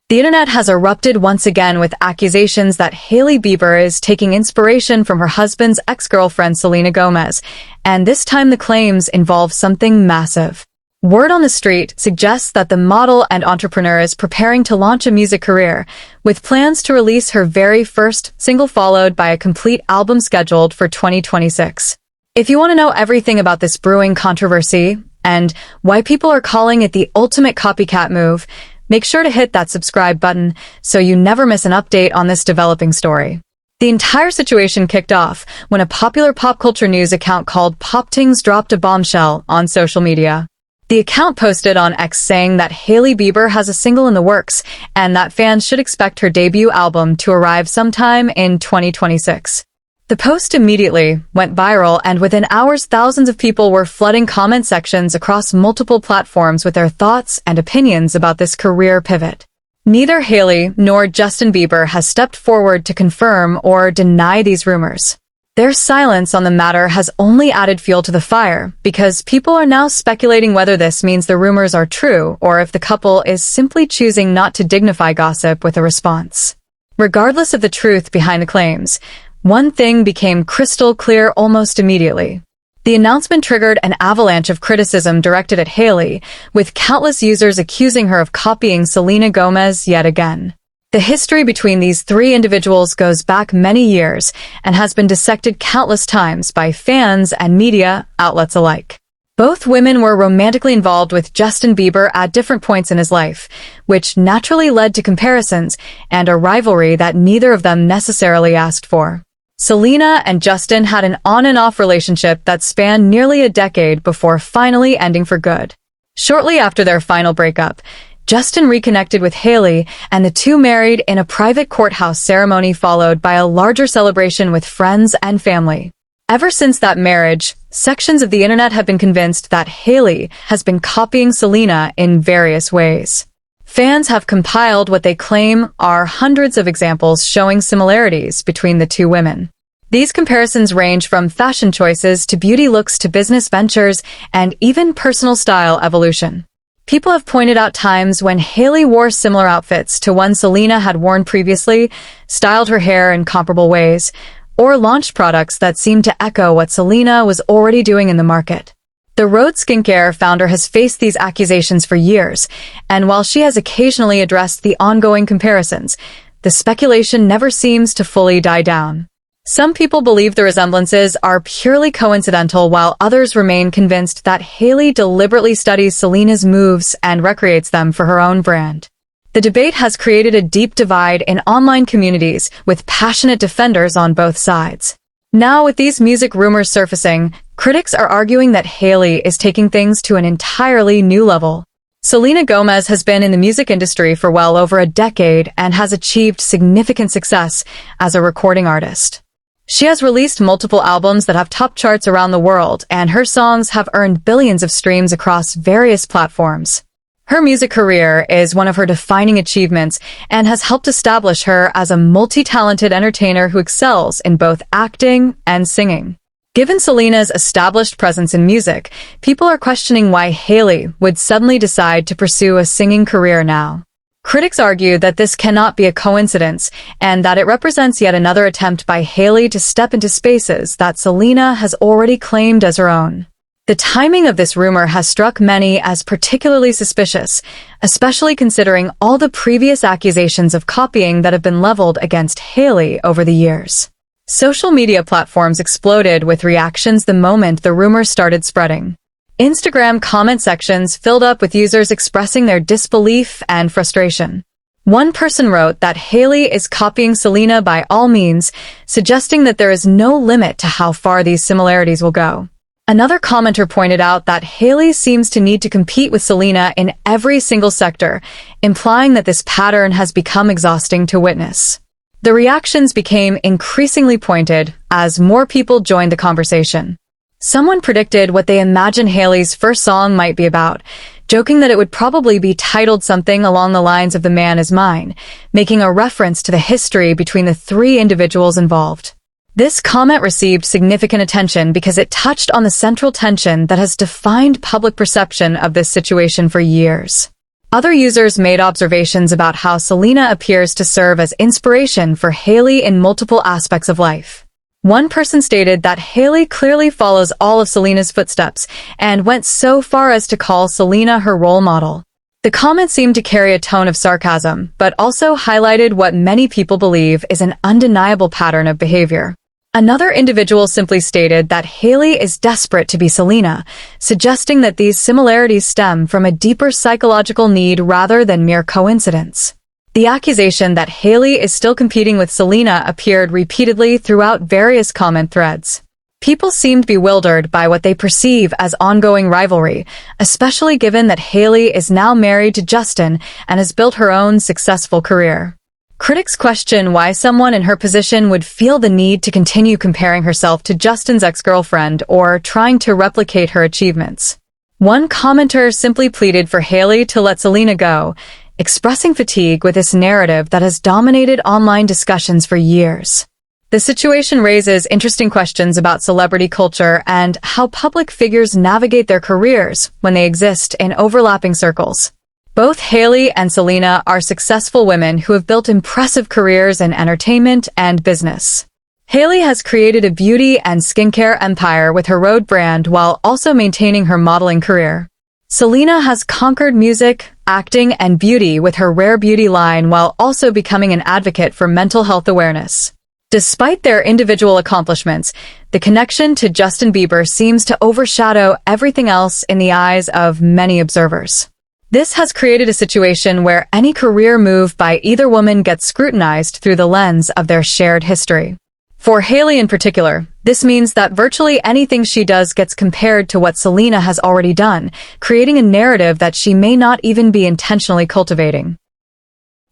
The internet has erupted once again with accusations that Hailey Bieber is taking inspiration from her husband's ex-girlfriend Selena Gomez, and this time the claims involve something massive. Word on the street suggests that the model and entrepreneur is preparing to launch a music career, with plans to release her very first single followed by a complete album scheduled for 2026. If you want to know everything about this brewing controversy, and why people are calling it the ultimate copycat move, make sure to hit that subscribe button so you never miss an update on this developing story. The entire situation kicked off when a popular pop culture news account called Poptings dropped a bombshell on social media. The account posted on X saying that Hailey Bieber has a single in the works and that fans should expect her debut album to arrive sometime in 2026. The post immediately went viral, and within hours thousands of people were flooding comment sections across multiple platforms with their thoughts and opinions about this career pivot. Neither Hailey nor Justin Bieber has stepped forward to confirm or deny these rumors. Their silence on the matter has only added fuel to the fire, because people are now speculating whether this means the rumors are true or if the couple is simply choosing not to dignify gossip with a response. Regardless of the truth behind the claims, one thing became crystal clear almost immediately. The announcement triggered an avalanche of criticism directed at Hailey, with countless users accusing her of copying Selena Gomez yet again. The history between these three individuals goes back many years and has been dissected countless times by fans and media outlets alike. Both women were romantically involved with Justin Bieber at different points in his life, which naturally led to comparisons and a rivalry that neither of them necessarily asked for. Selena and Justin had an on-and-off relationship that spanned nearly a decade before finally ending for good. Shortly after their final breakup, Justin reconnected with Hailey, and the two married in a private courthouse ceremony followed by a larger celebration with friends and family. Ever since that marriage, sections of the internet have been convinced that Hailey has been copying Selena in various ways. Fans have compiled what they claim are hundreds of examples showing similarities between the two women. These comparisons range from fashion choices to beauty looks to business ventures and even personal style evolution. People have pointed out times when Hailey wore similar outfits to one Selena had worn previously, styled her hair in comparable ways, or launched products that seemed to echo what Selena was already doing in the market. The Rhode skincare founder has faced these accusations for years, and while she has occasionally addressed the ongoing comparisons, the speculation never seems to fully die down. Some people believe the resemblances are purely coincidental, while others remain convinced that Hailey deliberately studies Selena's moves and recreates them for her own brand. The debate has created a deep divide in online communities, with passionate defenders on both sides. Now, with these music rumors surfacing, critics are arguing that Hailey is taking things to an entirely new level. Selena Gomez has been in the music industry for well over a decade and has achieved significant success as a recording artist. She has released multiple albums that have top charts around the world, and her songs have earned billions of streams across various platforms. Her music career is one of her defining achievements and has helped establish her as a multi-talented entertainer who excels in both acting and singing. Given Selena's established presence in music, people are questioning why Hailey would suddenly decide to pursue a singing career now. Critics argue that this cannot be a coincidence and that it represents yet another attempt by Hailey to step into spaces that Selena has already claimed as her own. The timing of this rumor has struck many as particularly suspicious, especially considering all the previous accusations of copying that have been leveled against Hailey over the years. Social media platforms exploded with reactions the moment the rumors started spreading. Instagram comment sections filled up with users expressing their disbelief and frustration. One person wrote that Hailey is copying Selena by all means, suggesting that there is no limit to how far these similarities will go. Another commenter pointed out that Hailey seems to need to compete with Selena in every single sector, implying that this pattern has become exhausting to witness. The reactions became increasingly pointed as more people joined the conversation. Someone predicted what they imagine Hailey's first song might be about, joking that it would probably be titled something along the lines of "The Man Is Mine," making a reference to the history between the three individuals involved. This comment received significant attention because it touched on the central tension that has defined public perception of this situation for years. Other users made observations about how Selena appears to serve as inspiration for Hailey in multiple aspects of life. One person stated that Hailey clearly follows all of Selena's footsteps and went so far as to call Selena her role model. The comment seemed to carry a tone of sarcasm, but also highlighted what many people believe is an undeniable pattern of behavior. Another individual simply stated that Hailey is desperate to be Selena, suggesting that these similarities stem from a deeper psychological need rather than mere coincidence. The accusation that Hailey is still competing with Selena appeared repeatedly throughout various comment threads. People seemed bewildered by what they perceive as ongoing rivalry, especially given that Hailey is now married to Justin and has built her own successful career. Critics question why someone in her position would feel the need to continue comparing herself to Justin's ex-girlfriend or trying to replicate her achievements. One commenter simply pleaded for Hailey to let Selena go, expressing fatigue with this narrative that has dominated online discussions for years. The situation raises interesting questions about celebrity culture and how public figures navigate their careers when they exist in overlapping circles. Both Hailey and Selena are successful women who have built impressive careers in entertainment and business. Hailey has created a beauty and skincare empire with her Rhode brand while also maintaining her modeling career. Selena has conquered music, acting, and beauty with her Rare Beauty line while also becoming an advocate for mental health awareness. Despite their individual accomplishments, the connection to Justin Bieber seems to overshadow everything else in the eyes of many observers. This has created a situation where any career move by either woman gets scrutinized through the lens of their shared history. For Hailey in particular, this means that virtually anything she does gets compared to what Selena has already done, creating a narrative that she may not even be intentionally cultivating.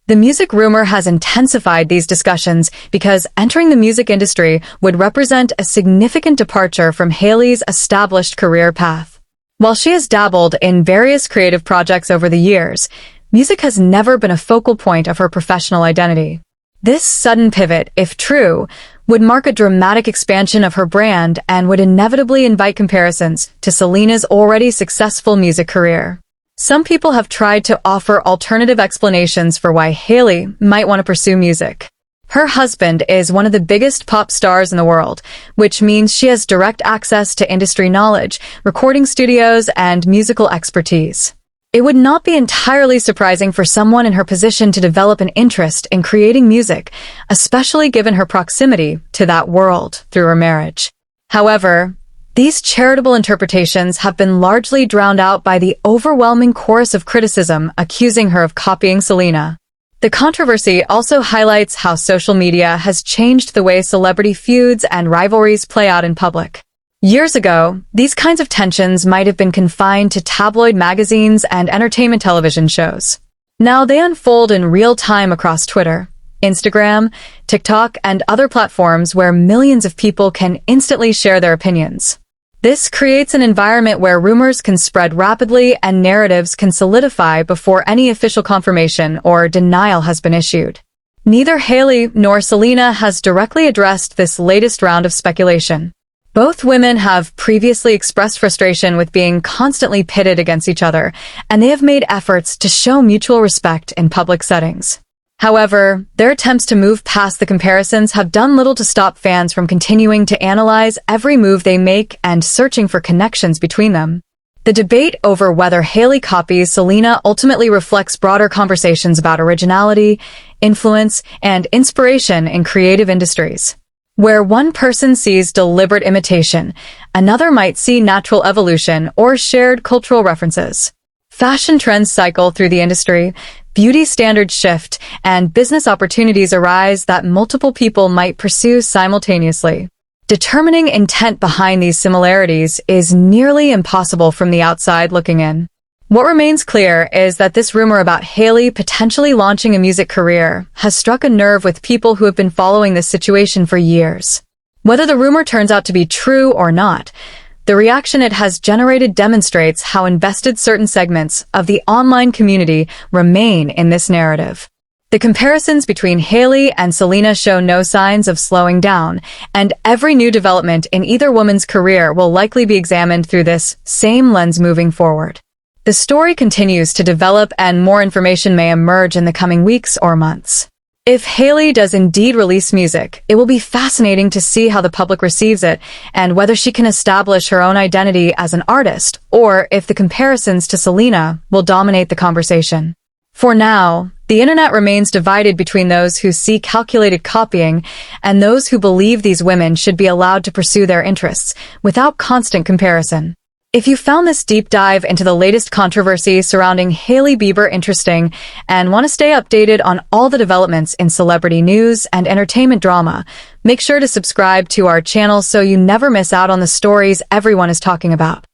The music rumor has intensified these discussions because entering the music industry would represent a significant departure from Hailey's established career path. While she has dabbled in various creative projects over the years, music has never been a focal point of her professional identity. This sudden pivot, if true, would mark a dramatic expansion of her brand and would inevitably invite comparisons to Selena's already successful music career. Some people have tried to offer alternative explanations for why Hailey might want to pursue music. Her husband is one of the biggest pop stars in the world, which means she has direct access to industry knowledge, recording studios, and musical expertise. It would not be entirely surprising for someone in her position to develop an interest in creating music, especially given her proximity to that world through her marriage. However, these charitable interpretations have been largely drowned out by the overwhelming chorus of criticism accusing her of copying Selena. The controversy also highlights how social media has changed the way celebrity feuds and rivalries play out in public. Years ago, these kinds of tensions might have been confined to tabloid magazines and entertainment television shows. Now they unfold in real time across Twitter, Instagram, TikTok, and other platforms where millions of people can instantly share their opinions. This creates an environment where rumors can spread rapidly and narratives can solidify before any official confirmation or denial has been issued. Neither Hailey nor Selena has directly addressed this latest round of speculation. Both women have previously expressed frustration with being constantly pitted against each other, and they have made efforts to show mutual respect in public settings. However, their attempts to move past the comparisons have done little to stop fans from continuing to analyze every move they make and searching for connections between them. The debate over whether Hailey copies Selena ultimately reflects broader conversations about originality, influence, and inspiration in creative industries. Where one person sees deliberate imitation, another might see natural evolution or shared cultural references. Fashion trends cycle through the industry, beauty standards shift, and business opportunities arise that multiple people might pursue simultaneously. Determining intent behind these similarities is nearly impossible from the outside looking in. What remains clear is that this rumor about Hailey potentially launching a music career has struck a nerve with people who have been following this situation for years. Whether the rumor turns out to be true or not, the reaction it has generated demonstrates how invested certain segments of the online community remain in this narrative. The comparisons between Hailey and Selena show no signs of slowing down, and every new development in either woman's career will likely be examined through this same lens moving forward. The story continues to develop and more information may emerge in the coming weeks or months. If Hailey does indeed release music, it will be fascinating to see how the public receives it and whether she can establish her own identity as an artist or if the comparisons to Selena will dominate the conversation. For now, the internet remains divided between those who see calculated copying and those who believe these women should be allowed to pursue their interests without constant comparison. If you found this deep dive into the latest controversy surrounding Hailey Bieber interesting and want to stay updated on all the developments in celebrity news and entertainment drama, make sure to subscribe to our channel so you never miss out on the stories everyone is talking about.